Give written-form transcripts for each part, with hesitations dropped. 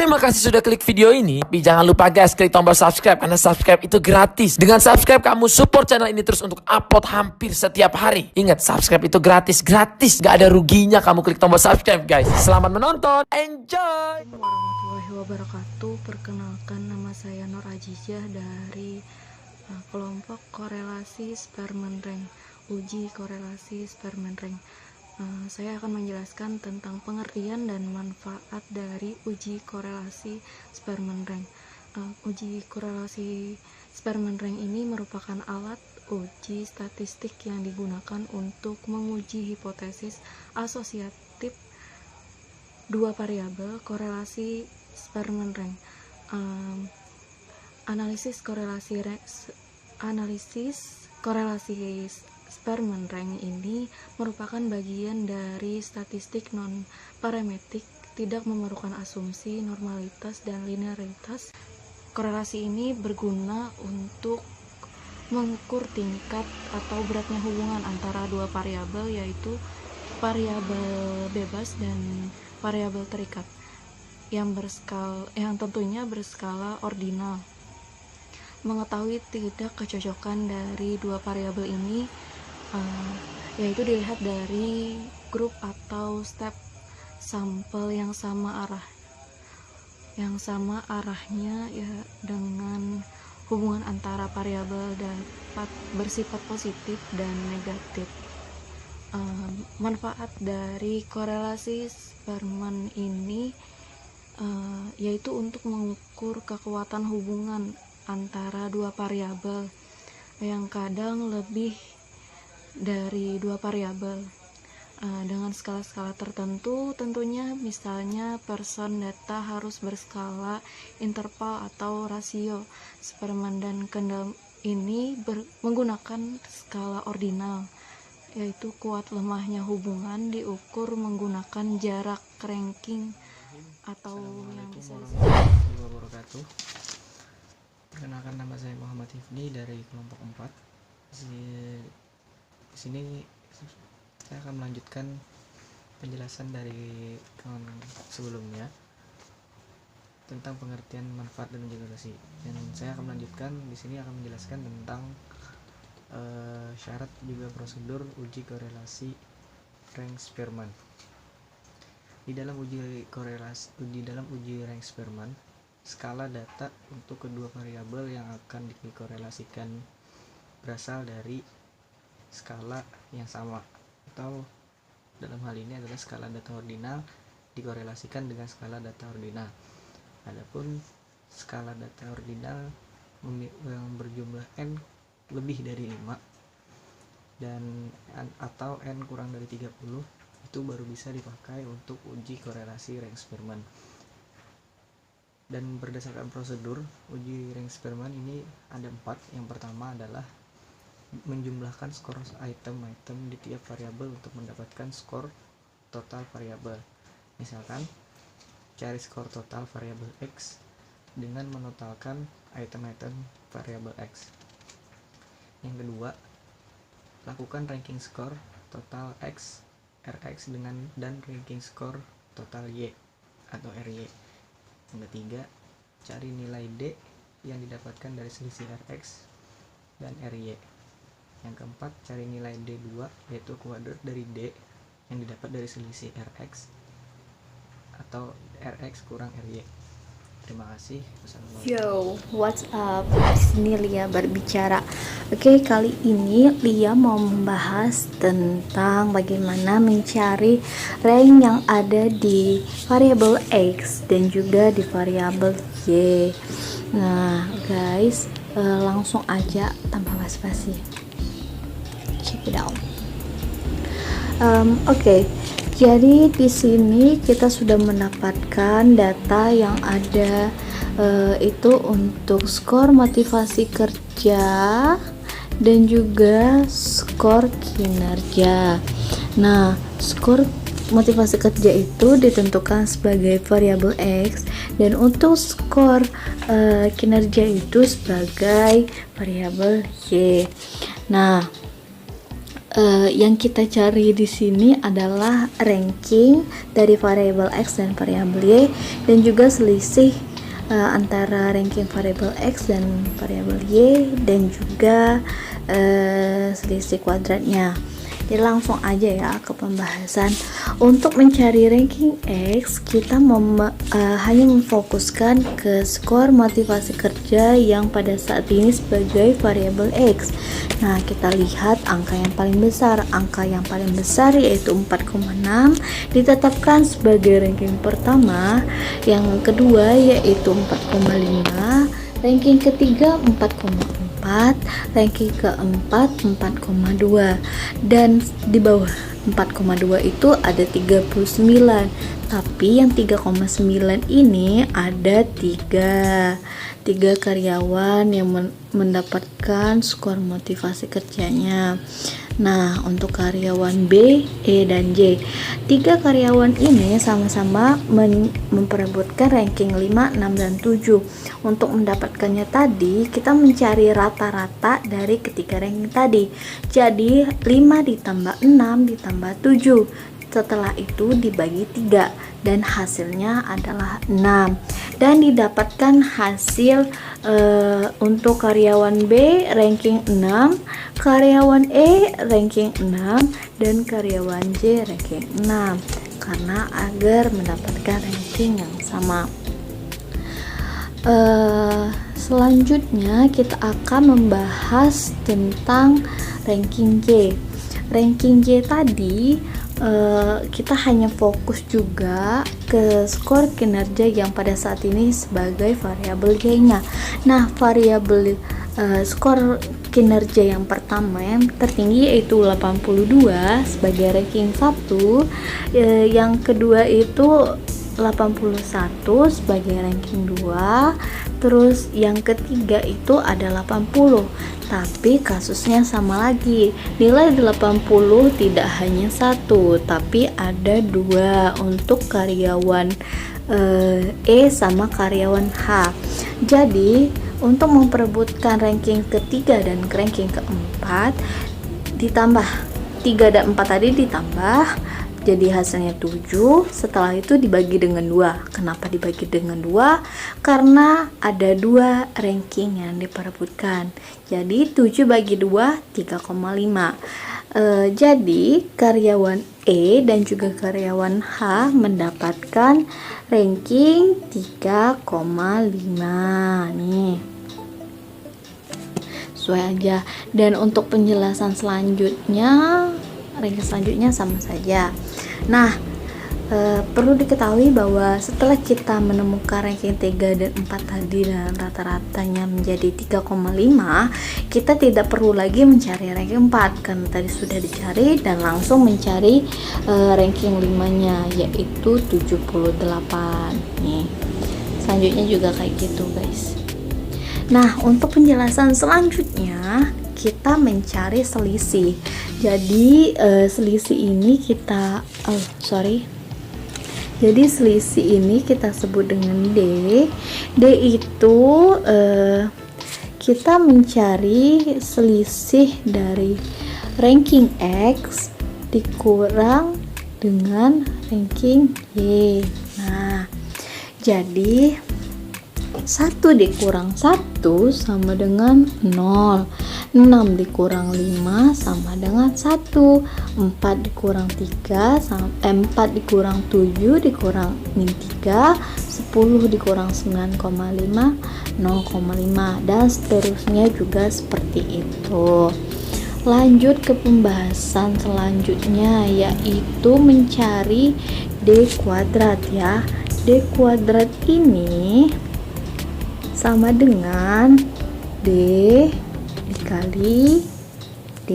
Terima kasih sudah klik video ini. Tapi jangan lupa guys, klik tombol subscribe karena subscribe itu gratis. Dengan subscribe kamu support channel ini terus untuk upload hampir setiap hari. Ingat, subscribe itu gratis. Gak ada ruginya kamu klik tombol subscribe guys. Selamat menonton. Enjoy. Warahmatullahi wabarakatuh. Perkenalkan, nama saya Nur Ajijah dari kelompok korelasi Spermenreng, uji korelasi Spermenreng. Saya akan menjelaskan tentang pengertian dan manfaat dari uji korelasi Spermenreng. Uji korelasi Spermenreng ini merupakan alat uji statistik yang digunakan untuk menguji hipotesis asosiatif dua variabel korelasi Spermenreng. Analisis korelasi Spermenreng ini merupakan bagian dari statistik non-parametrik, tidak memerlukan asumsi, normalitas, dan linearitas. Korelasi ini berguna untuk mengukur tingkat atau beratnya hubungan antara dua variabel, yaitu variabel bebas dan variabel terikat yang tentunya berskala ordinal. Mengetahui tidak kecocokan dari dua variabel ini yaitu dilihat dari grup atau step sampel yang sama arahnya ya, dengan hubungan antara variabel dapat bersifat positif dan negatif. Manfaat dari korelasi Spermen ini yaitu untuk mengukur kekuatan hubungan antara dua variabel yang kadang lebih dari dua variabel dengan skala-skala tertentu tentunya. Misalnya person data harus berskala interval atau rasio. Spermen dan Kendall ini menggunakan skala ordinal, yaitu kuat lemahnya hubungan diukur menggunakan jarak ranking atau yang bisa wabarakatuh. Perkenalkan, nama saya Muhammad Hifni dari kelompok 4. Di sini saya akan melanjutkan penjelasan dari sebelumnya tentang pengertian manfaat dan uji korelasi. Dan saya akan melanjutkan di sini akan menjelaskan tentang syarat juga prosedur uji korelasi Reng-Sperman. Di dalam uji Reng-Sperman, skala data untuk kedua variabel yang akan dikorelasikan berasal dari skala yang sama, atau dalam hal ini adalah skala data ordinal dikorelasikan dengan skala data ordinal. Adapun skala data ordinal yang berjumlah n lebih dari 5 dan atau n kurang dari 30, itu baru bisa dipakai untuk uji korelasi Reng-Sperman. Dan berdasarkan prosedur uji Reng-Sperman ini ada 4. Yang pertama adalah menjumlahkan skor item-item di tiap variabel untuk mendapatkan skor total variabel. Misalkan cari skor total variabel X dengan menotalkan item-item variabel X. Yang kedua, lakukan ranking skor total X Rx dan ranking skor total Y atau RY. Yang ketiga, cari nilai D yang didapatkan dari selisih Rx dan RY. Yang keempat, cari nilai D2 yaitu kuadrat dari D yang didapat dari selisih Rx atau Rx kurang RY. Terima kasih. Yo, what's up? Disini Lia berbicara. Oke, kali ini Lia mau membahas tentang bagaimana mencari rank yang ada di variabel X dan juga di variabel Y. Nah, guys, langsung aja tanpa basa-basi. Check it out. Oke. Jadi di sini kita sudah mendapatkan data yang ada itu untuk skor motivasi kerja dan juga skor kinerja. Nah, skor motivasi kerja itu ditentukan sebagai variabel X dan untuk skor kinerja itu sebagai variabel Y. Nah, yang kita cari di sini adalah ranking dari variabel X dan variabel Y, dan juga selisih antara ranking variabel X dan variabel Y, dan juga selisih kuadratnya. Jadi langsung aja ya ke pembahasan. Untuk mencari ranking X, kita hanya memfokuskan ke skor motivasi kerja yang pada saat ini sebagai variabel X. Nah, kita lihat angka yang paling besar. Angka yang paling besar yaitu 4,6 ditetapkan sebagai ranking pertama. Yang kedua yaitu 4,5. Ranking ketiga 4,4, ranking keempat 4,2, dan di bawah 4,2 itu ada 39, tapi yang 3,9 ini ada tiga karyawan yang mendapatkan skor motivasi kerjanya. Nah, untuk karyawan B, E, dan J, 3 karyawan ini sama-sama memperebutkan ranking 5, 6, dan 7. Untuk mendapatkannya tadi, kita mencari rata-rata dari ketiga ranking tadi. Jadi 5 ditambah 6 ditambah 7. Setelah itu dibagi 3 dan hasilnya adalah 6, dan didapatkan hasil untuk karyawan B ranking 6, karyawan E ranking 6, dan karyawan J ranking 6, karena agar mendapatkan ranking yang sama. Selanjutnya kita akan membahas tentang ranking J. Ranking J tadi kita hanya fokus juga ke skor kinerja yang pada saat ini sebagai variabel Y-nya. Nah, variabel skor kinerja yang pertama yang tertinggi yaitu 82 sebagai ranking 1, yang kedua itu 81 sebagai ranking 2, terus yang ketiga itu ada 80. Tapi kasusnya sama lagi, nilai 80 tidak hanya 1 tapi ada 2 untuk karyawan E sama karyawan H. Jadi untuk memperebutkan ranking ketiga dan ranking keempat, ditambah 3 dan 4 tadi ditambah jadi hasilnya 7. Setelah itu dibagi dengan 2. Kenapa dibagi dengan 2? Karena ada 2 ranking yang diperebutkan. Jadi 7 bagi 2 3,5. Jadi karyawan E dan juga karyawan H mendapatkan ranking 3,5 nih. Sesuai aja. Dan untuk penjelasan selanjutnya, ranking selanjutnya sama saja. Nah, perlu diketahui bahwa setelah kita menemukan ranking 3 dan 4 tadi dan rata-ratanya menjadi 3,5, kita tidak perlu lagi mencari ranking 4 karena tadi sudah dicari, dan langsung mencari ranking 5-nya yaitu 78 nih. Selanjutnya juga kayak gitu, guys. Nah, untuk penjelasan selanjutnya kita mencari selisih. Jadi selisih ini jadi selisih ini kita sebut dengan D. D itu kita mencari selisih dari ranking X dikurang dengan ranking Y. Nah, jadi 1 dikurang 1 sama dengan 0. 6 dikurang 5 sama dengan 1. 4 dikurang 3 4 dikurang 7 dikurang min 3. 10 dikurang 9,5 0,5, dan seterusnya juga seperti itu. Lanjut ke pembahasan selanjutnya, yaitu mencari D kuadrat ya. D kuadrat ini sama dengan D dikali D.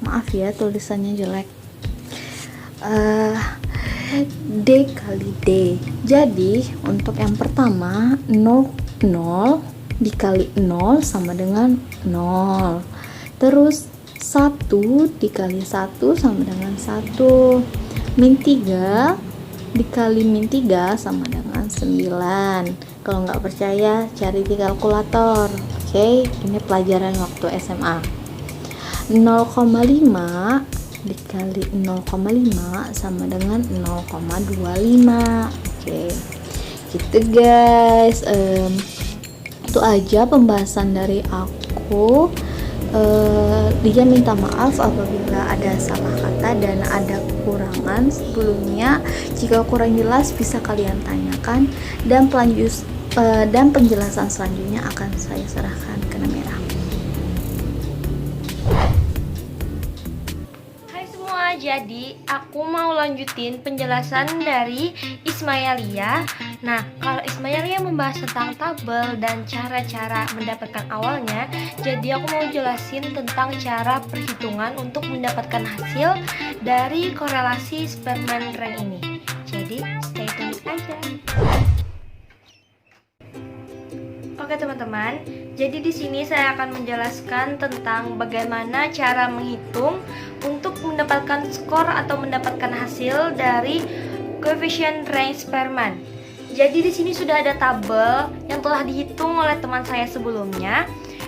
Maaf ya tulisannya jelek. D kali D. Jadi untuk yang pertama 0 dikali 0 sama dengan 0. Terus 1 dikali 1 sama dengan 1. Min 3 dikali min 3 sama dengan 9. Kalau nggak percaya cari di kalkulator. Oke, ini pelajaran waktu SMA. 0,5 dikali 0,5 sama dengan 0,25. Oke, gitu guys. Itu aja pembahasan dari aku. Dia minta maaf apabila ada salah kata dan ada kekurangan sebelumnya. Jika kurang jelas bisa kalian tanyakan, dan penjelasan selanjutnya akan saya serahkan ke Namira. Hai semua, jadi aku mau lanjutin penjelasan dari Ismailia. Nah, kalau Ismailia membahas tentang tabel dan cara-cara mendapatkan awalnya, jadi aku mau jelasin tentang cara perhitungan untuk mendapatkan hasil dari korelasi Spearman rank ini. Jadi, stay tune aja. Oke teman-teman, jadi di sini saya akan menjelaskan tentang bagaimana cara menghitung untuk mendapatkan skor atau mendapatkan hasil dari koefisien rank Spearman. Jadi di sini sudah ada tabel yang telah dihitung oleh teman saya sebelumnya.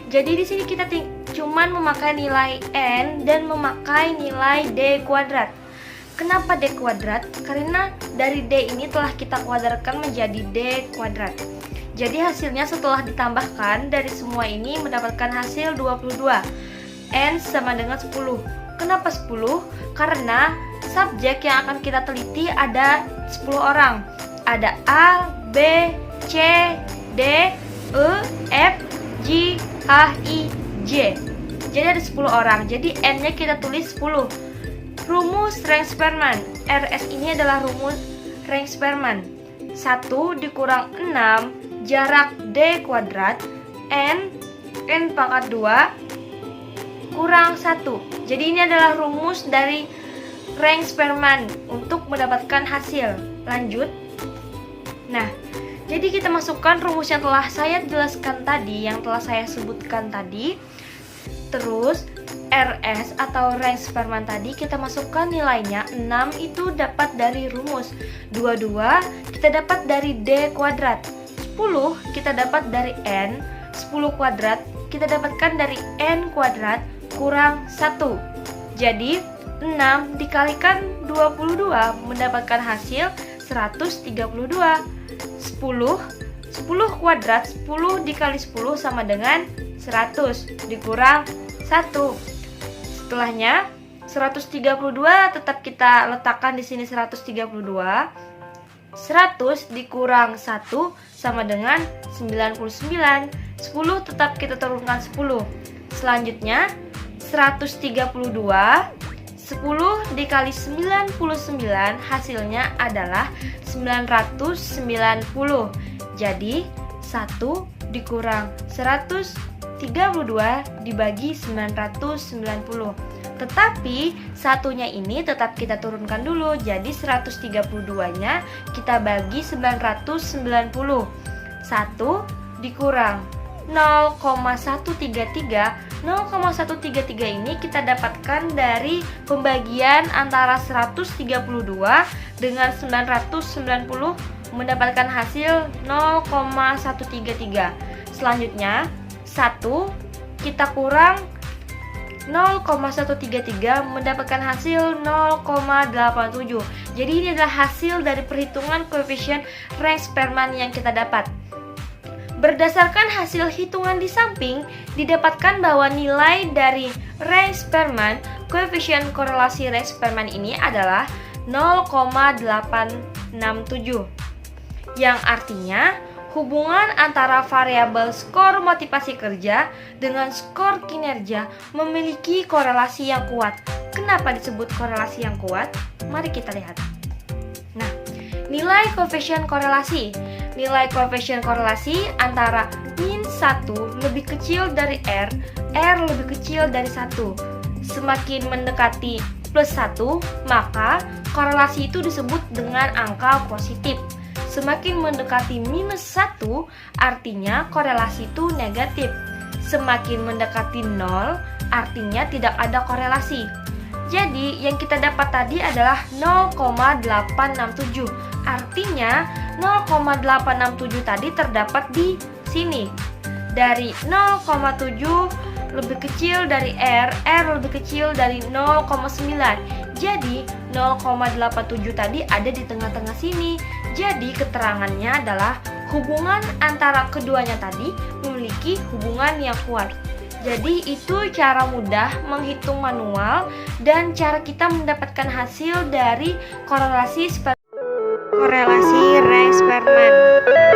Jadi di sini kita cuman memakai nilai n dan memakai nilai d kuadrat. Kenapa d kuadrat? Karena dari d ini telah kita kuadratkan menjadi d kuadrat. Jadi hasilnya setelah ditambahkan dari semua ini mendapatkan hasil 22. N sama dengan 10. Kenapa 10? Karena subjek yang akan kita teliti ada 10 orang. Ada A, B, C, D, E, F, G, H, I, J. Jadi ada 10 orang. Jadi N-nya kita tulis 10. Rumus rank Spearman. RS ini adalah rumus rank Spearman. 1 dikurang 6 jarak D kuadrat N pangkat 2 kurang 1. Jadi ini adalah rumus dari rank Spearman untuk mendapatkan hasil. Lanjut. Nah, jadi kita masukkan rumus yang telah saya jelaskan tadi, yang telah saya sebutkan tadi. Terus RS atau rank Spearman tadi kita masukkan nilainya. 6 itu dapat dari rumus 22 kita dapat dari D kuadrat. 10 kita dapat dari N. 10 kuadrat kita dapatkan dari N kuadrat kurang 1. Jadi 6 dikalikan 22 mendapatkan hasil 132. 10 kuadrat 10 dikali 10 sama dengan 100 dikurang 1. Setelahnya 132 tetap kita letakkan di sini 132. 100 dikurang 1 sama dengan 99. 10 tetap kita turunkan 10. Selanjutnya 132 10 dikali 99 hasilnya adalah 990. Jadi 1 dikurang 132 dibagi 990. Tetapi satunya ini tetap kita turunkan dulu. Jadi 132-nya kita bagi 990. 1 dikurang 0,133. 0,133 ini kita dapatkan dari pembagian antara 132 dengan 990 mendapatkan hasil 0,133. Selanjutnya 1 kita kurang 0,133 mendapatkan hasil 0,87. Jadi ini adalah hasil dari perhitungan koefisien rank Spearman yang kita dapat. Berdasarkan hasil hitungan di samping, didapatkan bahwa nilai dari rank Spearman, koefisien korelasi rank Spearman ini adalah 0,867. Yang artinya, hubungan antara variabel skor motivasi kerja dengan skor kinerja memiliki korelasi yang kuat. Kenapa disebut korelasi yang kuat? Mari kita lihat. Nah, nilai koefisien korelasi. Nilai koefisien korelasi antara min 1 lebih kecil dari R lebih kecil dari 1. Semakin mendekati plus 1, maka korelasi itu disebut dengan angka positif. Semakin mendekati minus 1, artinya korelasi itu negatif. Semakin mendekati 0, artinya tidak ada korelasi. Jadi, yang kita dapat tadi adalah 0,867. Artinya, 0,867 tadi terdapat di sini. Dari 0,7 lebih kecil dari R lebih kecil dari 0,9. Jadi 0,87 tadi ada di tengah-tengah sini. Jadi keterangannya adalah hubungan antara keduanya tadi memiliki hubungan yang kuat. Jadi itu cara mudah menghitung manual dan cara kita mendapatkan hasil dari korelasi Rey-Sperman.